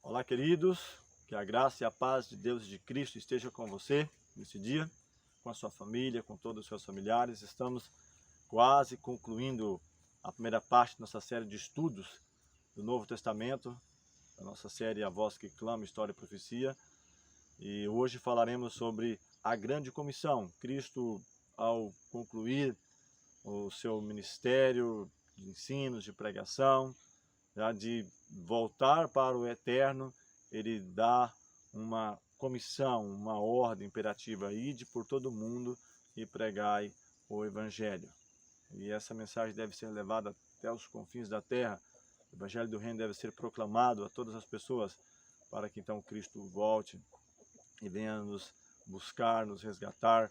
Olá, queridos, que a graça e a paz de Deus e de Cristo esteja com você nesse dia, com a sua família, com todos os seus familiares. Estamos quase concluindo a primeira parte da nossa série de estudos do Novo Testamento, a nossa série A Voz que Clama, História e Profecia. E hoje falaremos sobre a grande comissão. Cristo, ao concluir o seu ministério de ensinos, de pregação, já de voltar para o eterno, ele dá uma comissão, uma ordem imperativa: ide por todo mundo e pregai o evangelho. E essa mensagem deve ser levada até os confins da terra. O evangelho do reino deve ser proclamado a todas as pessoas, para que então Cristo volte e venha nos buscar, nos resgatar,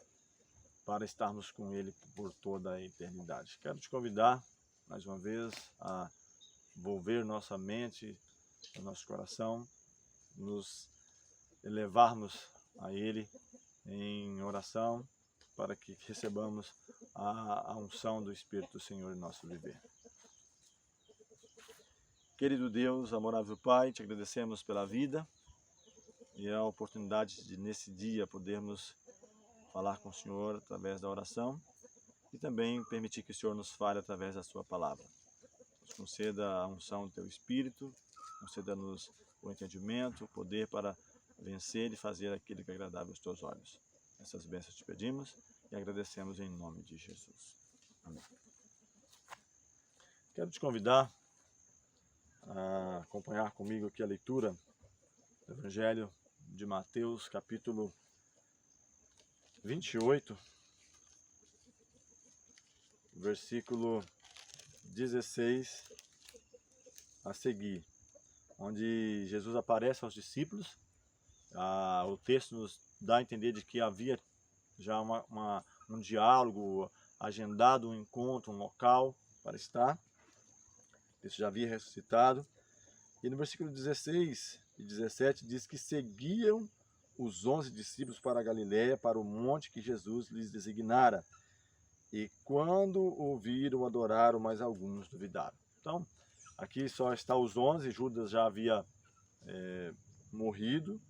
para estarmos com ele por toda a eternidade. Quero te convidar mais uma vez a envolver nossa mente, o nosso coração, nos elevarmos a Ele em oração, para que recebamos a unção do Espírito do Senhor em nosso viver. Querido Deus, amorável Pai, te agradecemos pela vida e a oportunidade de nesse dia podermos falar com o Senhor através da oração e também permitir que o Senhor nos fale através da sua palavra. Nos conceda a unção do Teu Espírito, conceda-nos o entendimento, o poder para vencer e fazer aquilo que é agradável aos Teus olhos. Essas bênçãos te pedimos e agradecemos em nome de Jesus. Amém. Quero te convidar a acompanhar comigo aqui a leitura do Evangelho de Mateus, capítulo 28, versículo 16 a seguir, onde Jesus aparece aos discípulos. O texto nos dá a entender de que havia já um diálogo agendado, um encontro, um local para estar. Isso já havia ressuscitado. E no versículo 16 e 17 diz que seguiam os 11 discípulos para a Galiléia, para o monte que Jesus lhes designara. E quando o viram, adoraram, mas alguns duvidaram. Então, aqui só está os 11, Judas já havia morrido,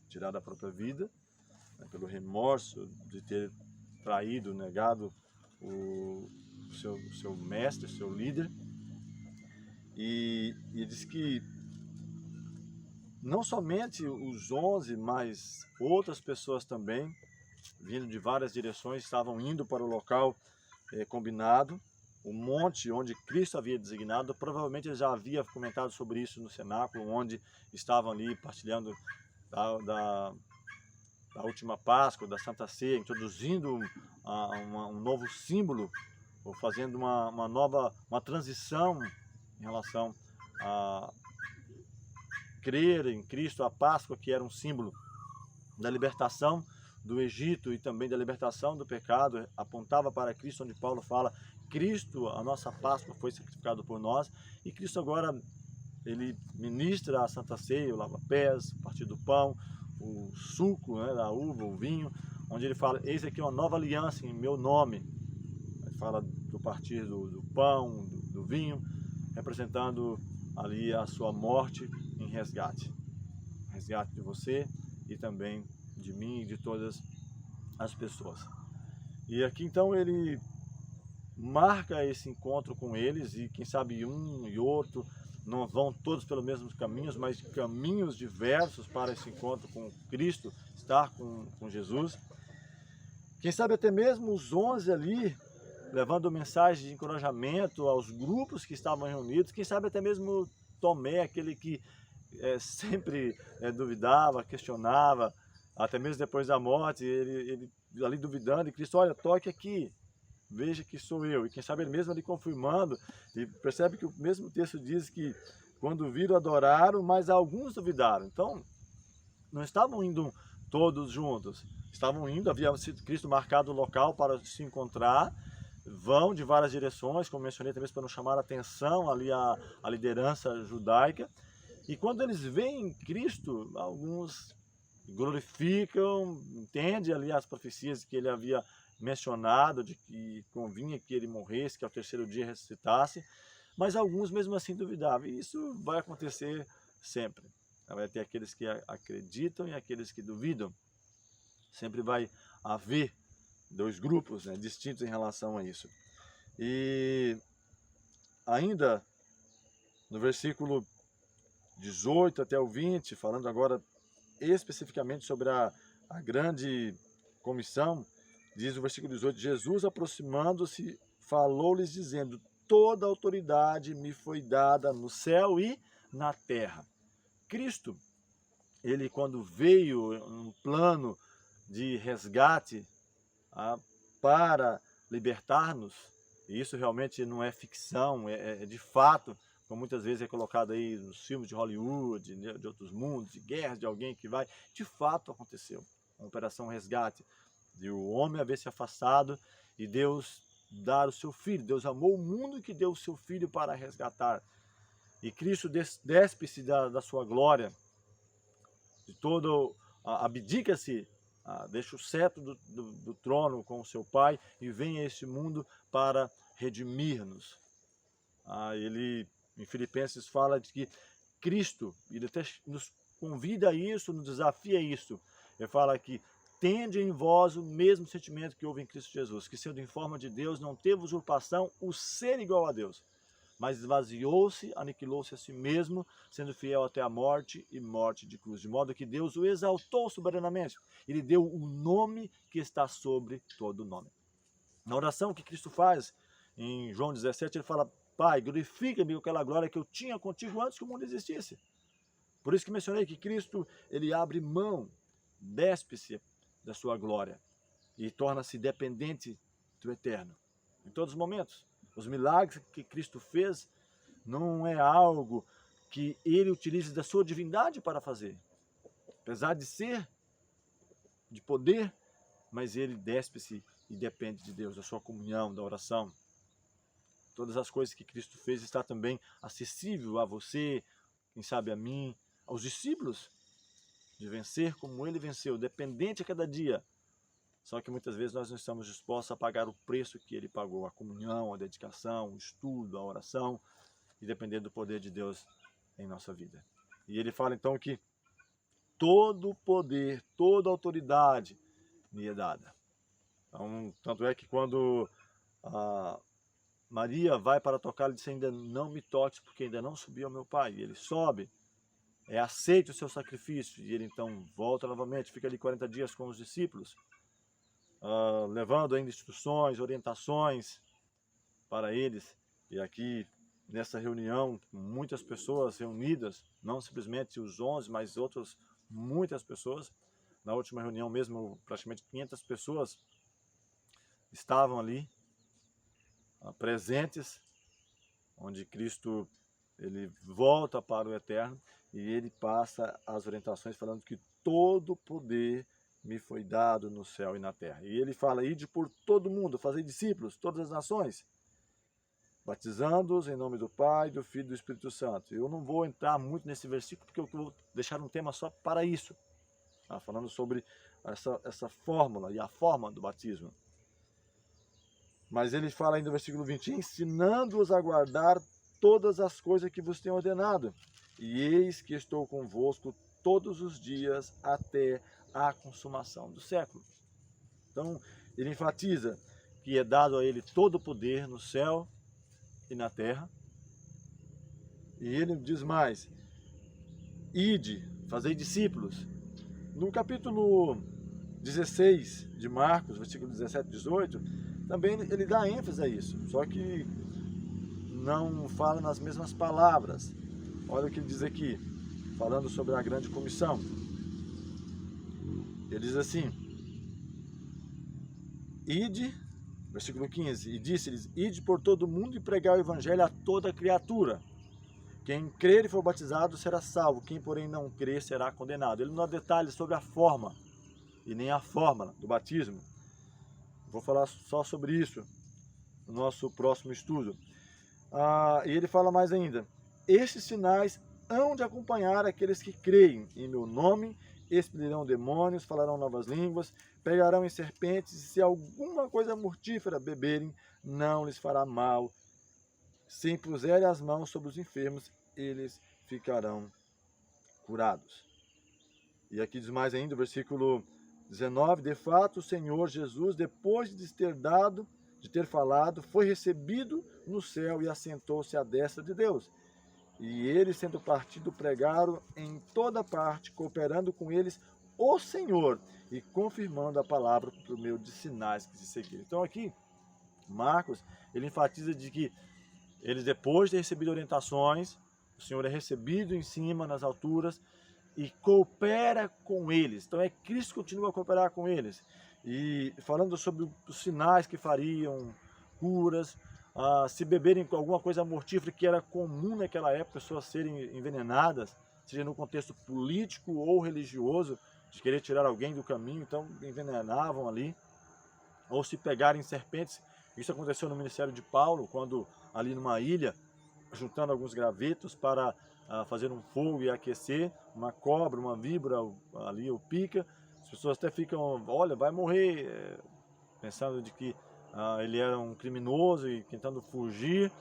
tirado a própria vida, né, pelo remorso de ter traído, negado o seu mestre, o seu líder. E diz que não somente os 11, mas outras pessoas também, vindo de várias direções, estavam indo para o local combinado, o monte onde Cristo havia designado. Provavelmente ele já havia comentado sobre isso no cenáculo, onde estavam ali partilhando da última Páscoa, da Santa Ceia, introduzindo um novo símbolo, ou fazendo uma transição em relação a crer em Cristo, a Páscoa, que era um símbolo da libertação do Egito e também da libertação do pecado, apontava para Cristo, onde Paulo fala: Cristo, a nossa Páscoa, foi sacrificado por nós, e Cristo agora, ele ministra a Santa Ceia, o lava-pés, o partir do pão, o suco, né, da uva, o vinho, onde ele fala: eis aqui uma nova aliança em meu nome. Ele fala do partir do pão, do vinho, representando ali a sua morte em resgate de você e também de mim e de todas as pessoas. E aqui então ele marca esse encontro com eles, e quem sabe um e outro não vão todos pelos mesmos caminhos, mas caminhos diversos para esse encontro com Cristo, estar com Jesus. Quem sabe até mesmo os 11 ali, levando mensagem de encorajamento aos grupos que estavam reunidos. Quem sabe até mesmo Tomé, aquele que sempre duvidava, questionava, até mesmo depois da morte, ele ali duvidando, e Cristo: olha, toque aqui, veja que sou eu. E quem sabe ele mesmo ali confirmando, e percebe que o mesmo texto diz que quando viram, adoraram, mas alguns duvidaram. Então, não estavam indo todos juntos, estavam indo, havia sido Cristo marcado o local para se encontrar, vão de várias direções, como mencionei também, para não chamar a atenção ali a liderança judaica. E quando eles veem Cristo, alguns glorificam, entendem ali as profecias que ele havia mencionado, de que convinha que ele morresse, que ao terceiro dia ressuscitasse, mas alguns mesmo assim duvidavam. E isso vai acontecer sempre. Vai ter aqueles que acreditam e aqueles que duvidam. Sempre vai haver dois grupos, né, distintos em relação a isso. E ainda no versículo 18 até o 20, falando agora especificamente sobre a grande comissão, diz o versículo 18, Jesus aproximando-se, falou-lhes dizendo, toda autoridade me foi dada no céu e na terra. Cristo, ele quando veio um plano de resgate para libertar-nos, e isso realmente não é ficção, é de fato, como muitas vezes é colocado aí nos filmes de Hollywood, de outros mundos, de guerras, de alguém que vai, de fato aconteceu. Uma operação resgate, de o homem haver se afastado e Deus dar o seu filho. Deus amou o mundo que deu o seu filho para resgatar. E Cristo despe-se da sua glória, de todo, abdica-se, deixa o cetro do trono com o seu Pai e vem a este mundo para redimir-nos. Ele, em Filipenses, fala de que Cristo, ele até nos convida a isso, nos desafia a isso. Ele fala que tende em vós o mesmo sentimento que houve em Cristo Jesus, que sendo em forma de Deus, não teve usurpação o ser igual a Deus, mas esvaziou-se, aniquilou-se a si mesmo, sendo fiel até a morte e morte de cruz, de modo que Deus o exaltou soberanamente. Ele deu o nome que está sobre todo nome. Na oração que Cristo faz, em João 17, ele fala, Pai, glorifica-me com aquela glória que eu tinha contigo antes que o mundo existisse. Por isso que mencionei que Cristo, ele abre mão, despe-se da sua glória e torna-se dependente do eterno, em todos os momentos. Os milagres que Cristo fez não é algo que ele utilize da sua divindade para fazer. Apesar de ser, de poder, mas ele despe-se e depende de Deus, da sua comunhão, da oração. Todas as coisas que Cristo fez está também acessível a você, quem sabe a mim, aos discípulos, de vencer como ele venceu, dependente a cada dia. Só que muitas vezes nós não estamos dispostos a pagar o preço que ele pagou, a comunhão, a dedicação, o estudo, a oração, e depender do poder de Deus em nossa vida. E ele fala então que todo poder, toda autoridade me é dada. Então, tanto é que quando Maria vai para tocar, ele diz, ainda não me toques, porque ainda não subi ao meu Pai. E ele sobe, aceita o seu sacrifício, e ele então volta novamente, fica ali 40 dias com os discípulos, levando ainda instruções, orientações para eles. E aqui, nessa reunião, muitas pessoas reunidas, não simplesmente os 11, mas outras muitas pessoas. Na última reunião mesmo, praticamente 500 pessoas estavam ali, presentes, onde Cristo ele volta para o eterno e ele passa as orientações falando que todo poder me foi dado no céu e na terra. E ele fala, ide por todo mundo, fazer discípulos, todas as nações, batizando-os em nome do Pai, do Filho e do Espírito Santo. Eu não vou entrar muito nesse versículo, porque eu vou deixar um tema só para isso, falando sobre essa fórmula e a forma do batismo. Mas ele fala ainda no versículo 20, ensinando-os a guardar todas as coisas que vos tenho ordenado. E eis que estou convosco todos os dias até a consumação do século. Então, ele enfatiza que é dado a ele todo o poder no céu e na terra. E ele diz mais, ide, fazei discípulos. No capítulo 16 de Marcos, versículo 17 e 18, também ele dá ênfase a isso, só que não fala nas mesmas palavras. Olha o que ele diz aqui, falando sobre a grande comissão. Ele diz assim, ide, versículo 15, e disse-lhes, ide por todo o mundo e pregai o evangelho a toda criatura. Quem crer e for batizado será salvo, quem porém não crer será condenado. Ele não dá detalhes sobre a forma e nem a fórmula do batismo. Vou falar só sobre isso no nosso próximo estudo. E ele fala mais ainda, estes sinais hão de acompanhar aqueles que creem em meu nome, expelirão demônios, falarão novas línguas, pegarão em serpentes, e se alguma coisa mortífera beberem, não lhes fará mal. Se impuserem as mãos sobre os enfermos, eles ficarão curados. E aqui diz mais ainda, o versículo 19, de fato o Senhor Jesus, depois de ter falado, foi recebido no céu e assentou-se à destra de Deus. E eles, sendo partido, pregaram em toda parte, cooperando com eles o Senhor e confirmando a palavra por meio de sinais que se seguiram. Então aqui, Marcos, ele enfatiza de que eles, depois de ter recebido orientações, o Senhor é recebido em cima, nas alturas, e coopera com eles. Então é Cristo que continua a cooperar com eles. E falando sobre os sinais que fariam, curas, se beberem alguma coisa mortífera, que era comum naquela época, pessoas serem envenenadas, seja no contexto político ou religioso, de querer tirar alguém do caminho, então envenenavam ali, ou se pegarem serpentes. Isso aconteceu no ministério de Paulo, quando ali numa ilha, juntando alguns gravetos para fazer um fogo e aquecer, uma cobra, uma víbora ali, o pica, as pessoas até ficam, olha, vai morrer, pensando de que ele era um criminoso e tentando fugir,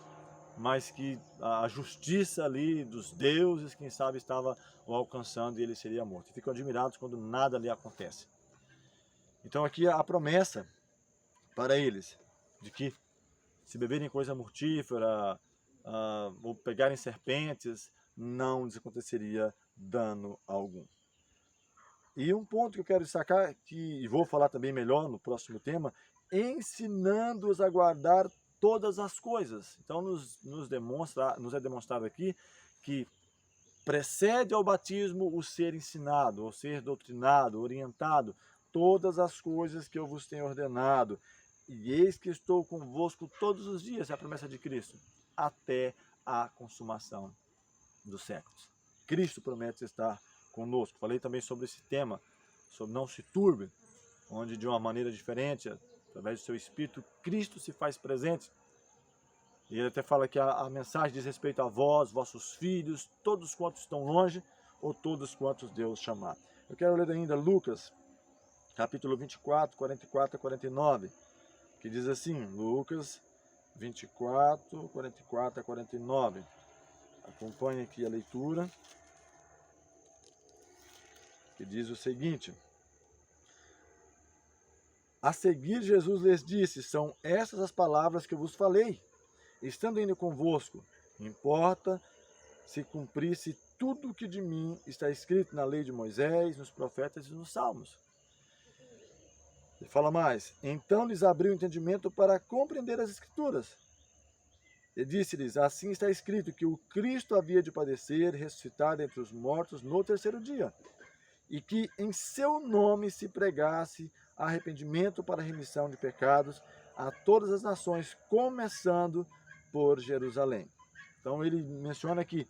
mas que a justiça ali dos deuses, quem sabe, estava o alcançando e ele seria morto. E ficam admirados quando nada ali acontece. Então aqui a promessa para eles, de que se beberem coisa mortífera, ou pegarem serpentes, não lhes aconteceria dano algum. E um ponto que eu quero destacar, e vou falar também melhor no próximo tema, ensinando-os a guardar todas as coisas. Então nos é demonstrado aqui que precede ao batismo o ser ensinado, o ser doutrinado, orientado, todas as coisas que eu vos tenho ordenado. E eis que estou convosco todos os dias, é a promessa de Cristo, até a consumação dos séculos. Cristo promete estar conosco. Falei também sobre esse tema, sobre não se turbe, onde de uma maneira diferente, através do seu Espírito, Cristo se faz presente. E ele até fala que a mensagem diz respeito a vós, vossos filhos, todos quantos estão longe, ou todos quantos Deus chamar. Eu quero ler ainda Lucas, capítulo 24, 44 a 49, que diz assim, Lucas 24, 44 a 49. Acompanhe aqui a leitura, que diz o seguinte: a seguir Jesus lhes disse, são essas as palavras que eu vos falei, estando indo convosco, importa se cumprisse tudo o que de mim está escrito na lei de Moisés, nos profetas e nos salmos. Ele fala mais, então lhes abriu o entendimento para compreender as escrituras. E disse-lhes, assim está escrito que o Cristo havia de padecer, ressuscitar dentre os mortos no terceiro dia, e que em seu nome se pregasse arrependimento para a remissão de pecados a todas as nações, começando por Jerusalém. Então ele menciona que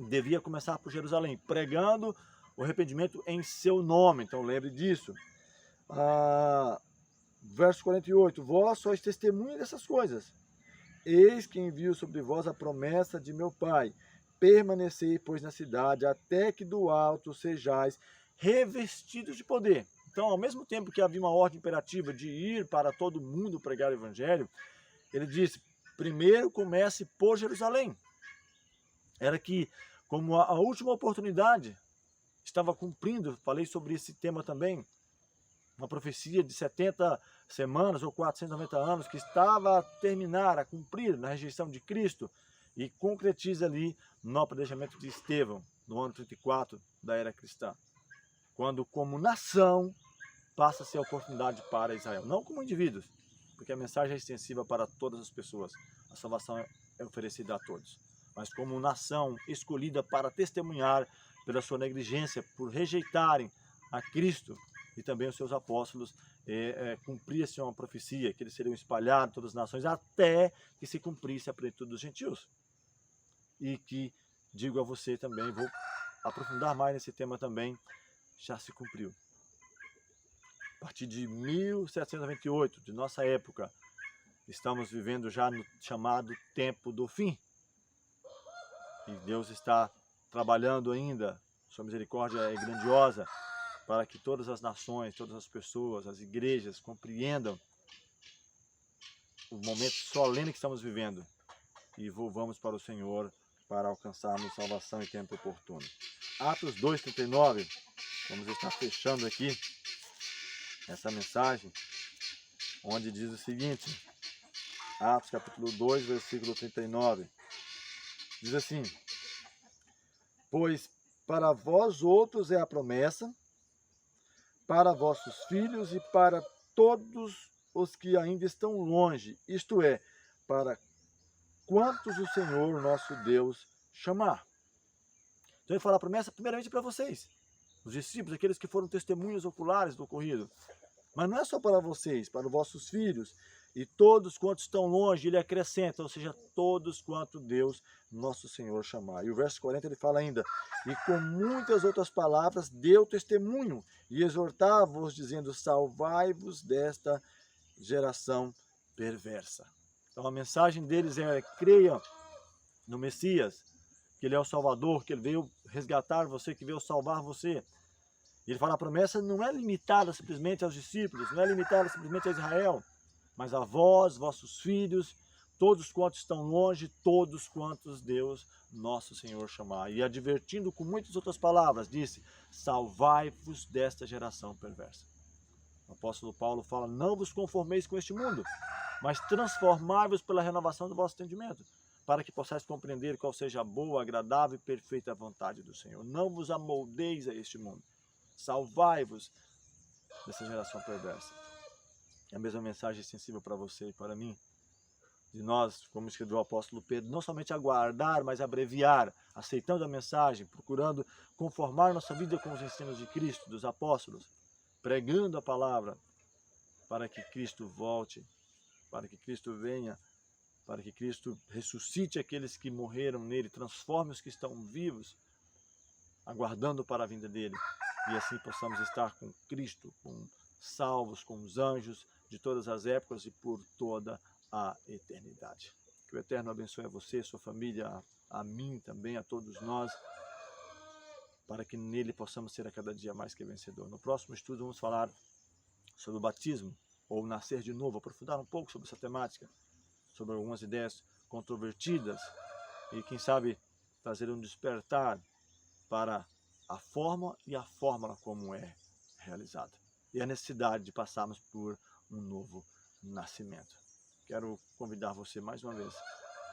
devia começar por Jerusalém, pregando o arrependimento em seu nome, então lembre disso. Verso 48, vós sois testemunha dessas coisas. Eis que envio sobre vós a promessa de meu Pai. Permanecei, pois, na cidade, até que do alto sejais revestidos de poder. Então, ao mesmo tempo que havia uma ordem imperativa de ir para todo mundo pregar o Evangelho, ele disse, primeiro comece por Jerusalém. Era que, como a última oportunidade estava cumprindo, falei sobre esse tema também, uma profecia de 70 semanas ou 490 anos que estava a terminar, a cumprir na rejeição de Cristo e concretiza ali no apedrejamento de Estevão, no ano 34 da era cristã. Quando como nação passa a ser a oportunidade para Israel, não como indivíduos, porque a mensagem é extensiva para todas as pessoas, a salvação é oferecida a todos, mas como nação escolhida para testemunhar pela sua negligência, por rejeitarem a Cristo, e também os seus apóstolos cumpria-se uma profecia, que eles seriam espalhados em todas as nações, até que se cumprisse a plenitude dos gentios. E que, digo a você também, vou aprofundar mais nesse tema também, já se cumpriu. A partir de 1798, de nossa época, estamos vivendo já no chamado tempo do fim. E Deus está trabalhando ainda, sua misericórdia é grandiosa, para que todas as nações, todas as pessoas, as igrejas compreendam o momento solene que estamos vivendo e volvamos para o Senhor para alcançarmos salvação em tempo oportuno. Atos 2:39, vamos estar fechando aqui essa mensagem, onde diz o seguinte, Atos capítulo 2, versículo 39, diz assim: pois para vós outros é a promessa, para vossos filhos e para todos os que ainda estão longe, isto é, para quantos o Senhor nosso Deus chamar. Então ele fala a promessa primeiramente para vocês, os discípulos, aqueles que foram testemunhas oculares do ocorrido. Mas não é só para vocês, para os vossos filhos e todos quantos estão longe, ele acrescenta, ou seja, todos quanto Deus, nosso Senhor, chamar. E o verso 40 ele fala ainda, e com muitas outras palavras deu testemunho e exortava-os, dizendo, salvai-vos desta geração perversa. Então a mensagem deles é, creiam no Messias, que ele é o Salvador, que ele veio resgatar você, que veio salvar você. E ele fala, a promessa não é limitada simplesmente aos discípulos, não é limitada simplesmente a Israel, mas a vós, vossos filhos, todos quantos estão longe, todos quantos Deus, nosso Senhor, chamar. E advertindo com muitas outras palavras, disse, salvai-vos desta geração perversa. O apóstolo Paulo fala, não vos conformeis com este mundo, mas transformai-vos pela renovação do vosso entendimento, para que possais compreender qual seja a boa, agradável e perfeita vontade do Senhor. Não vos amoldeis a este mundo. Salvai-vos dessa geração perversa. É a mesma mensagem sensível para você e para mim. De nós, como escreveu o apóstolo Pedro, não somente aguardar, mas abreviar, aceitando a mensagem, procurando conformar nossa vida com os ensinos de Cristo, dos apóstolos, pregando a palavra, para que Cristo volte, para que Cristo venha, para que Cristo ressuscite aqueles que morreram nele, transforme os que estão vivos, aguardando para a vinda dele. E assim possamos estar com Cristo, com salvos, com os anjos de todas as épocas e por toda a eternidade. Que o Eterno abençoe a você, a sua família, a mim também, a todos nós, para que nele possamos ser a cada dia mais que vencedor. No próximo estudo vamos falar sobre o batismo, ou nascer de novo, aprofundar um pouco sobre essa temática, sobre algumas ideias controvertidas e, quem sabe, trazer um despertar para a forma e a fórmula como é realizada. E a necessidade de passarmos por um novo nascimento. Quero convidar você mais uma vez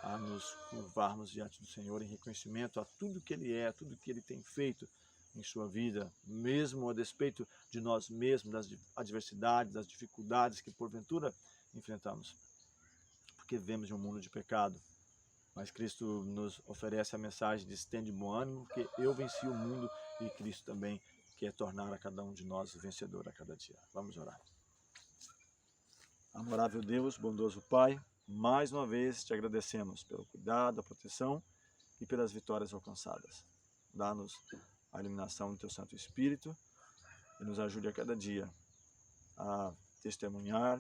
a nos curvarmos diante do Senhor em reconhecimento a tudo que Ele é, a tudo que Ele tem feito em sua vida, mesmo a despeito de nós mesmos, das adversidades, das dificuldades que porventura enfrentamos. Porque vivemos em um mundo de pecado, mas Cristo nos oferece a mensagem de estende bom ânimo, porque eu venci o mundo e Cristo também quer tornar a cada um de nós vencedor a cada dia. Vamos orar. Amorável Deus, bondoso Pai, mais uma vez te agradecemos pelo cuidado, a proteção e pelas vitórias alcançadas. Dá-nos a iluminação do Teu Santo Espírito e nos ajude a cada dia a testemunhar,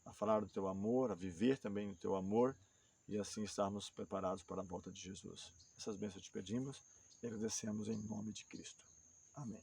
a falar do Teu amor, a viver também o Teu amor e assim estarmos preparados para a volta de Jesus. Essas bênçãos te pedimos e agradecemos em nome de Cristo. Amém.